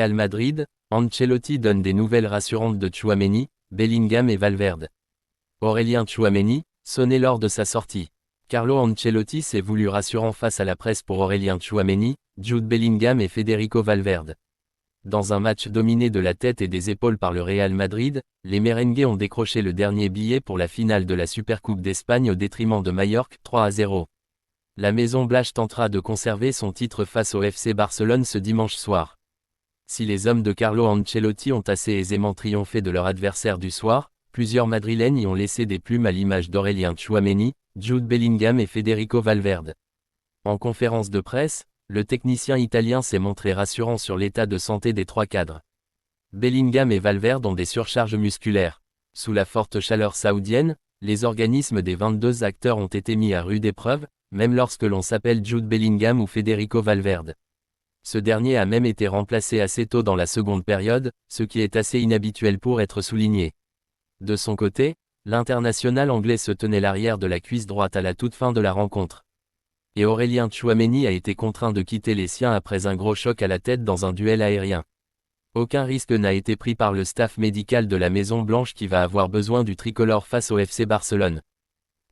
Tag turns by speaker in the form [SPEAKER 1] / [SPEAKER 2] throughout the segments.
[SPEAKER 1] Real Madrid, Ancelotti donne des nouvelles rassurantes de Tchouaméni, Bellingham et Valverde. Aurélien Tchouaméni, sonné lors de sa sortie. Carlo Ancelotti s'est voulu rassurant face à la presse pour Aurélien Tchouaméni, Jude Bellingham et Federico Valverde. Dans un match dominé de la tête et des épaules par le Real Madrid, les merengues ont décroché le dernier billet pour la finale de la Supercoupe d'Espagne au détriment de Majorque, 3-0. La Maison Blanche tentera de conserver son titre face au FC Barcelone ce dimanche soir. Si les hommes de Carlo Ancelotti ont assez aisément triomphé de leur adversaire du soir, plusieurs Madrilènes y ont laissé des plumes à l'image d'Aurélien Tchouaméni, Jude Bellingham et Federico Valverde. En conférence de presse, le technicien italien s'est montré rassurant sur l'état de santé des trois cadres. Bellingham et Valverde ont des surcharges musculaires. Sous la forte chaleur saoudienne, les organismes des 22 acteurs ont été mis à rude épreuve, même lorsque l'on s'appelle Jude Bellingham ou Federico Valverde. Ce dernier a même été remplacé assez tôt dans la seconde période, ce qui est assez inhabituel pour être souligné. De son côté, l'international anglais se tenait l'arrière de la cuisse droite à la toute fin de la rencontre. Et Aurélien Tchouaméni a été contraint de quitter les siens après un gros choc à la tête dans un duel aérien. Aucun risque n'a été pris par le staff médical de la Maison Blanche qui va avoir besoin du tricolore face au FC Barcelone.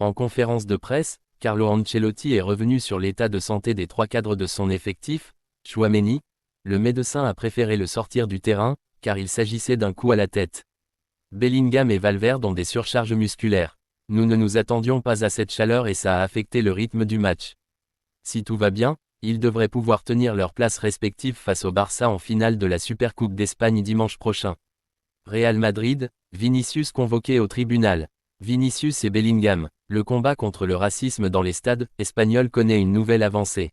[SPEAKER 1] En conférence de presse, Carlo Ancelotti est revenu sur l'état de santé des trois cadres de son effectif. Tchouaméni, le médecin a préféré le sortir du terrain, car il s'agissait d'un coup à la tête. Bellingham et Valverde ont des surcharges musculaires. Nous ne nous attendions pas à cette chaleur et ça a affecté le rythme du match. Si tout va bien, ils devraient pouvoir tenir leurs places respectives face au Barça en finale de la Supercoupe d'Espagne dimanche prochain. Real Madrid, Vinicius convoqué au tribunal. Vinicius et Bellingham, le combat contre le racisme dans les stades espagnols connaît une nouvelle avancée.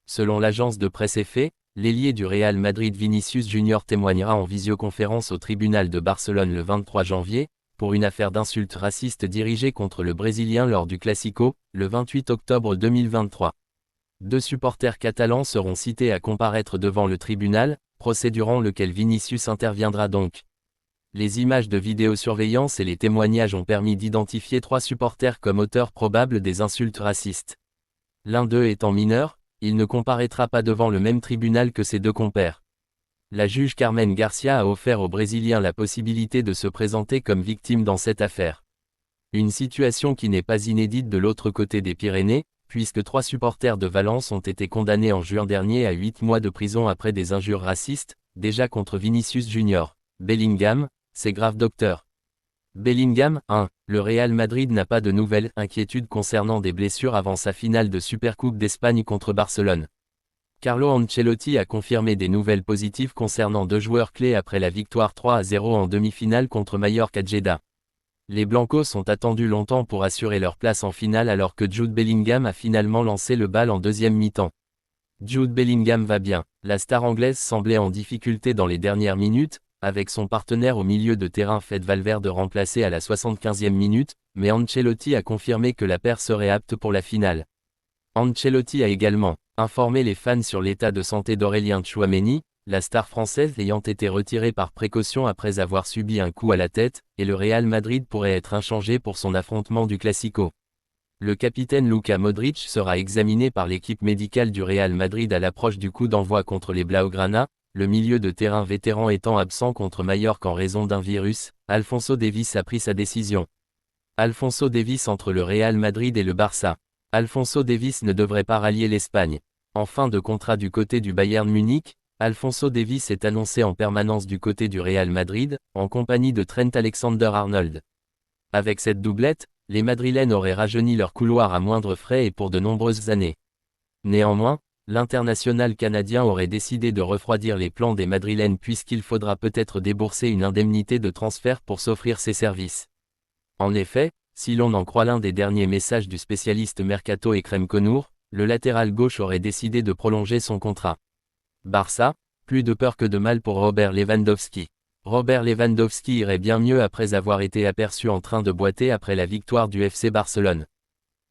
[SPEAKER 1] Selon l'agence de presse EFE, l'ailier du Real Madrid Vinicius Junior témoignera en visioconférence au tribunal de Barcelone le 23 janvier, pour une affaire d'insultes racistes dirigée contre le Brésilien lors du Classico, le 28 octobre 2023. Deux supporters catalans seront cités à comparaître devant le tribunal, procès durant lequel Vinicius interviendra donc. Les images de vidéosurveillance et les témoignages ont permis d'identifier trois supporters comme auteurs probables des insultes racistes. L'un d'eux étant mineur, il ne comparaîtra pas devant le même tribunal que ses deux compères. La juge Carmen Garcia a offert aux Brésiliens la possibilité de se présenter comme victime dans cette affaire. Une situation qui n'est pas inédite de l'autre côté des Pyrénées, puisque trois supporters de Valence ont été condamnés en juin dernier à 8 mois de prison après des injures racistes, déjà contre Vinicius Junior. Bellingham, c'est grave docteur. Bellingham, 1. Le Real Madrid n'a pas de nouvelles inquiétudes concernant des blessures avant sa finale de Supercoupe d'Espagne contre Barcelone. Carlo Ancelotti a confirmé des nouvelles positives concernant deux joueurs clés après la victoire 3-0 en demi-finale contre Mallorca Jeddah. Les Blancos sont attendus longtemps pour assurer leur place en finale alors que Jude Bellingham a finalement lancé le bal en deuxième mi-temps. Jude Bellingham va bien. La star anglaise semblait en difficulté dans les dernières minutes, avec son partenaire au milieu de terrain Fede Valverde remplacé à la 75e minute, mais Ancelotti a confirmé que la paire serait apte pour la finale. Ancelotti a également informé les fans sur l'état de santé d'Aurélien Tchouaméni, la star française ayant été retirée par précaution après avoir subi un coup à la tête, et le Real Madrid pourrait être inchangé pour son affrontement du Classico. Le capitaine Luka Modric sera examiné par l'équipe médicale du Real Madrid à l'approche du coup d'envoi contre les Blaugrana, le milieu de terrain vétéran étant absent contre Mallorca en raison d'un virus. Alphonso Davies a pris sa décision. Alphonso Davies entre le Real Madrid et le Barça. Alphonso Davies ne devrait pas rallier l'Espagne. En fin de contrat du côté du Bayern Munich, Alphonso Davies est annoncé en permanence du côté du Real Madrid, en compagnie de Trent Alexander-Arnold. Avec cette doublette, les Madrilènes auraient rajeuni leur couloir à moindre frais et pour de nombreuses années. Néanmoins, l'international canadien aurait décidé de refroidir les plans des Madrilènes puisqu'il faudra peut-être débourser une indemnité de transfert pour s'offrir ses services. En effet, si l'on en croit l'un des derniers messages du spécialiste Mercato Ekrem Konour, le latéral gauche aurait décidé de prolonger son contrat. Barça, plus de peur que de mal pour Robert Lewandowski. Robert Lewandowski irait bien mieux après avoir été aperçu en train de boiter après la victoire du FC Barcelone.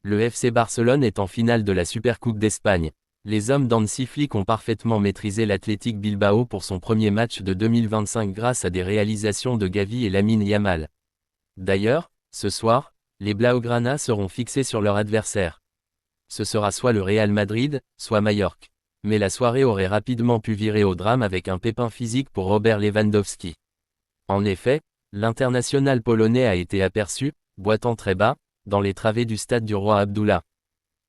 [SPEAKER 1] Le FC Barcelone est en finale de la Supercoupe d'Espagne. Les hommes d'Hansi Flick ont parfaitement maîtrisé l'Athletic Bilbao pour son premier match de 2025 grâce à des réalisations de Gavi et Lamine Yamal. D'ailleurs, ce soir, les Blaugrana seront fixés sur leur adversaire. Ce sera soit le Real Madrid, soit Mallorca. Mais la soirée aurait rapidement pu virer au drame avec un pépin physique pour Robert Lewandowski. En effet, l'international polonais a été aperçu, boitant très bas, dans les travées du stade du Roi Abdullah.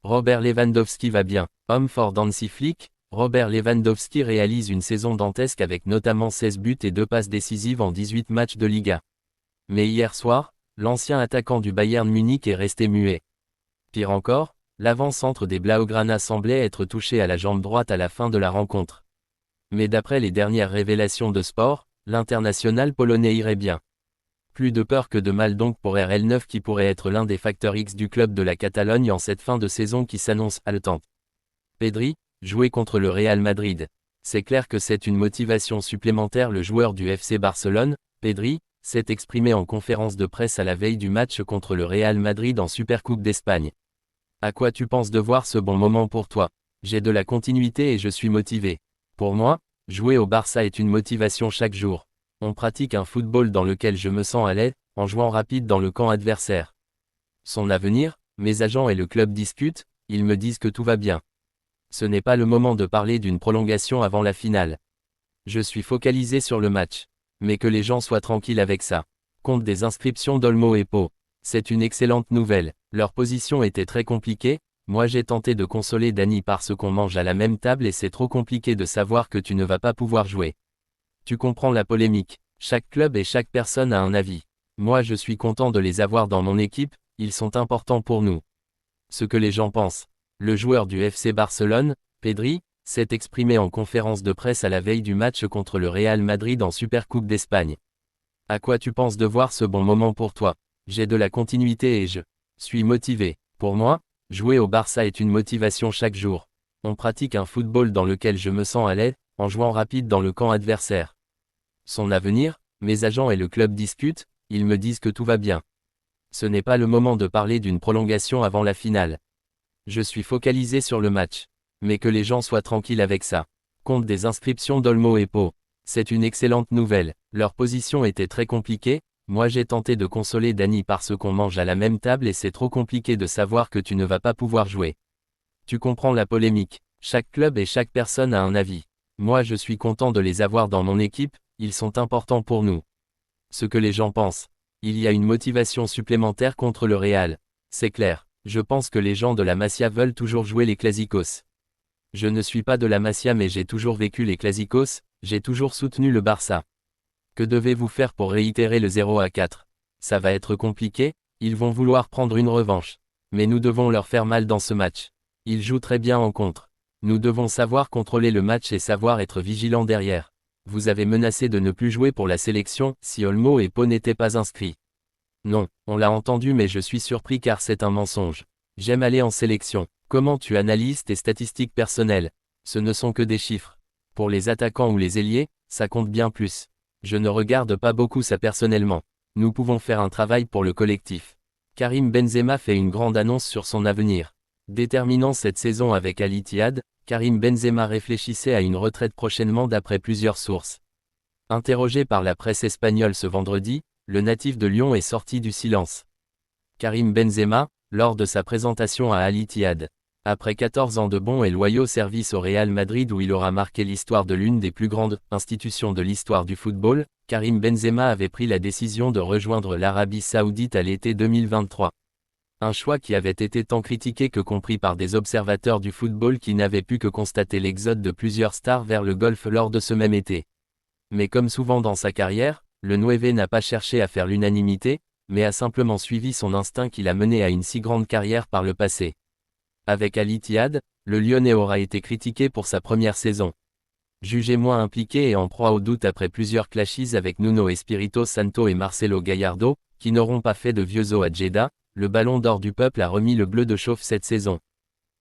[SPEAKER 1] Robert Lewandowski va bien. Homme fort d'Hansi Flick, Robert Lewandowski réalise une saison dantesque avec notamment 16 buts et 2 passes décisives en 18 matchs de Liga. Mais hier soir, l'ancien attaquant du Bayern Munich est resté muet. Pire encore, l'avant-centre des Blaugrana semblait être touché à la jambe droite à la fin de la rencontre. Mais d'après les dernières révélations de Sport, l'international polonais irait bien. Plus de peur que de mal donc pour RL9 qui pourrait être l'un des facteurs X du club de la Catalogne en cette fin de saison qui s'annonce haletante. Pedri, jouer contre le Real Madrid. C'est clair que c'est une motivation supplémentaire. Le joueur du FC Barcelone, Pedri, s'est exprimé en conférence de presse à la veille du match contre le Real Madrid en Supercoupe d'Espagne. À quoi tu penses de voir ce bon moment pour toi? J'ai de la continuité et je suis motivé. Pour moi, jouer au Barça est une motivation chaque jour. On pratique un football dans lequel je me sens à l'aise, en jouant rapide dans le camp adversaire. Son avenir, mes agents et le club discutent, ils me disent que tout va bien. Ce n'est pas le moment de parler d'une prolongation avant la finale. Je suis focalisé sur le match. Mais que les gens soient tranquilles avec ça. Compte des inscriptions d'Olmo et Pau. C'est une excellente nouvelle. Leur position était très compliquée. Moi j'ai tenté de consoler Dani parce qu'on mange à la même table et c'est trop compliqué de savoir que tu ne vas pas pouvoir jouer. Tu comprends la polémique. Chaque club et chaque personne a un avis. Moi je suis content de les avoir dans mon équipe, ils sont importants pour nous. Ce que les gens pensent. Le joueur du FC Barcelone, Pedri, s'est exprimé en conférence de presse à la veille du match contre le Real Madrid en Supercoupe d'Espagne. À quoi tu penses de voir ce bon moment pour toi? J'ai de la continuité et je suis motivé. Pour moi, jouer au Barça est une motivation chaque jour. On pratique un football dans lequel je me sens à l'aise, en jouant rapide dans le camp adversaire. Son avenir, mes agents et le club discutent, ils me disent que tout va bien. Ce n'est pas le moment de parler d'une prolongation avant la finale. Je suis focalisé sur le match. Mais que les gens soient tranquilles avec ça. Compte des inscriptions d'Olmo et Pau. C'est une excellente nouvelle. Leur position était très compliquée. Moi j'ai tenté de consoler Dani parce qu'on mange à la même table et c'est trop compliqué de savoir que tu ne vas pas pouvoir jouer. Tu comprends la polémique. Chaque club et chaque personne a un avis. Moi je suis content de les avoir dans mon équipe, ils sont importants pour nous. Ce que les gens pensent. Il y a une motivation supplémentaire contre le Real. C'est clair. Je pense que les gens de la Masia veulent toujours jouer les Clásicos. Je ne suis pas de la Masia mais j'ai toujours vécu les Clásicos, j'ai toujours soutenu le Barça. Que devez-vous faire pour réitérer le 0-4? Ça va être compliqué, ils vont vouloir prendre une revanche. Mais nous devons leur faire mal dans ce match. Ils jouent très bien en contre. Nous devons savoir contrôler le match et savoir être vigilants derrière. Vous avez menacé de ne plus jouer pour la sélection si Olmo et Pau n'étaient pas inscrits. Non, on l'a entendu mais je suis surpris car c'est un mensonge. J'aime aller en sélection. Comment tu analyses tes statistiques personnelles? Ce ne sont que des chiffres. Pour les attaquants ou les ailiers, ça compte bien plus. Je ne regarde pas beaucoup ça personnellement. Nous pouvons faire un travail pour le collectif. Karim Benzema fait une grande annonce sur son avenir. Déterminant cette saison avec Al Ittihad, Karim Benzema réfléchissait à une retraite prochainement d'après plusieurs sources. Interrogé par la presse espagnole ce vendredi, le natif de Lyon est sorti du silence. Karim Benzema, lors de sa présentation à Al Ittihad. Après 14 ans de bons et loyaux services au Real Madrid où il aura marqué l'histoire de l'une des plus grandes institutions de l'histoire du football, Karim Benzema avait pris la décision de rejoindre l'Arabie Saoudite à l'été 2023. Un choix qui avait été tant critiqué que compris par des observateurs du football qui n'avaient pu que constater l'exode de plusieurs stars vers le golf lors de ce même été. Mais comme souvent dans sa carrière, le Nueve n'a pas cherché à faire l'unanimité, mais a simplement suivi son instinct qui l'a mené à une si grande carrière par le passé. Avec Al Ittihad, le Lyonnais aura été critiqué pour sa première saison. Jugé moins impliqué et en proie au doute après plusieurs clashes avec Nuno Espirito Santo et Marcelo Gallardo, qui n'auront pas fait de vieux os à Jeddah, le ballon d'or du peuple a remis le bleu de chauffe cette saison.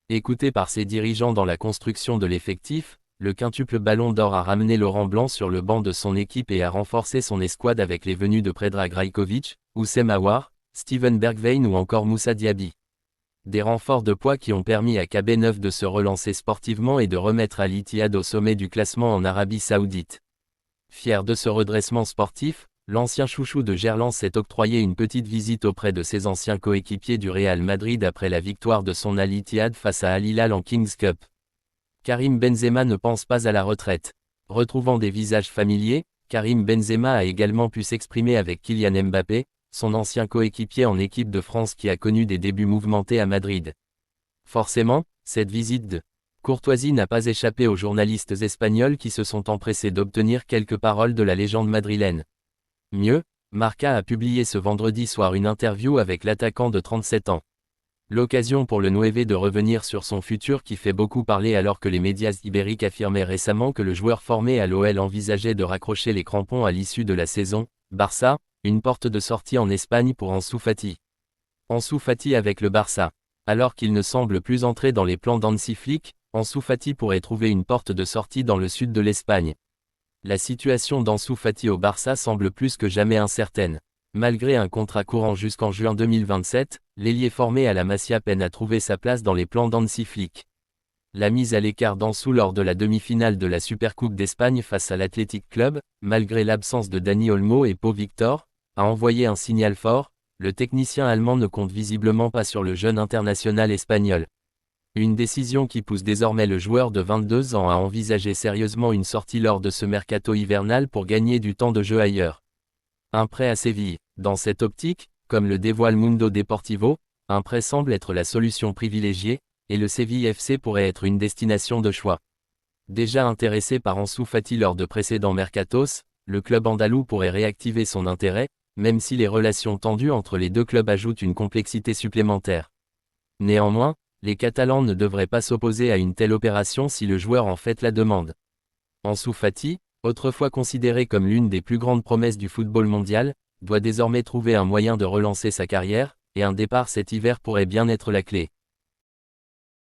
[SPEAKER 1] Écouté par ses dirigeants dans la construction de l'effectif, le quintuple ballon d'or a ramené Laurent Blanc sur le banc de son équipe et a renforcé son escouade avec les venues de Predrag Rajkovic, Oussem Aouar, Steven Bergwijn ou encore Moussa Diaby. Des renforts de poids qui ont permis à KB9 de se relancer sportivement et de remettre Al Ittihad au sommet du classement en Arabie Saoudite. Fier de ce redressement sportif, l'ancien chouchou de Gerland s'est octroyé une petite visite auprès de ses anciens coéquipiers du Real Madrid après la victoire de son Al Ittihad face à Al Hilal en Kings Cup. Karim Benzema ne pense pas à la retraite. Retrouvant des visages familiers, Karim Benzema a également pu s'exprimer avec Kylian Mbappé, son ancien coéquipier en équipe de France qui a connu des débuts mouvementés à Madrid. Forcément, cette visite de courtoisie n'a pas échappé aux journalistes espagnols qui se sont empressés d'obtenir quelques paroles de la légende madrilène. Mieux, Marca a publié ce vendredi soir une interview avec l'attaquant de 37 ans. L'occasion pour le Nueve de revenir sur son futur qui fait beaucoup parler alors que les médias ibériques affirmaient récemment que le joueur formé à l'OL envisageait de raccrocher les crampons à l'issue de la saison. Barça, une porte de sortie en Espagne pour Ansu Fati. Ansu Fati avec le Barça. Alors qu'il ne semble plus entrer dans les plans d'Hansi Flick, Ansu Fati pourrait trouver une porte de sortie dans le sud de l'Espagne. La situation d'Ansu Fati au Barça semble plus que jamais incertaine. Malgré un contrat courant jusqu'en juin 2027, l'ailier formé à la Masia peine à trouver sa place dans les plans d'Hansi Flick. La mise à l'écart d'Ansu lors de la demi-finale de la Supercoupe d'Espagne face à l'Athletic Club, malgré l'absence de Dani Olmo et Pau Victor, a envoyé un signal fort. Le technicien allemand ne compte visiblement pas sur le jeune international espagnol. Une décision qui pousse désormais le joueur de 22 ans à envisager sérieusement une sortie lors de ce mercato hivernal pour gagner du temps de jeu ailleurs. Un prêt à Séville. Dans cette optique, comme le dévoile Mundo Deportivo, un prêt semble être la solution privilégiée, et le Séville FC pourrait être une destination de choix. Déjà intéressé par Ansu Fati lors de précédents mercatos, le club andalou pourrait réactiver son intérêt, même si les relations tendues entre les deux clubs ajoutent une complexité supplémentaire. Néanmoins, les Catalans ne devraient pas s'opposer à une telle opération si le joueur en fait la demande. Ansu Fati, autrefois considéré comme l'une des plus grandes promesses du football mondial, doit désormais trouver un moyen de relancer sa carrière, et un départ cet hiver pourrait bien être la clé.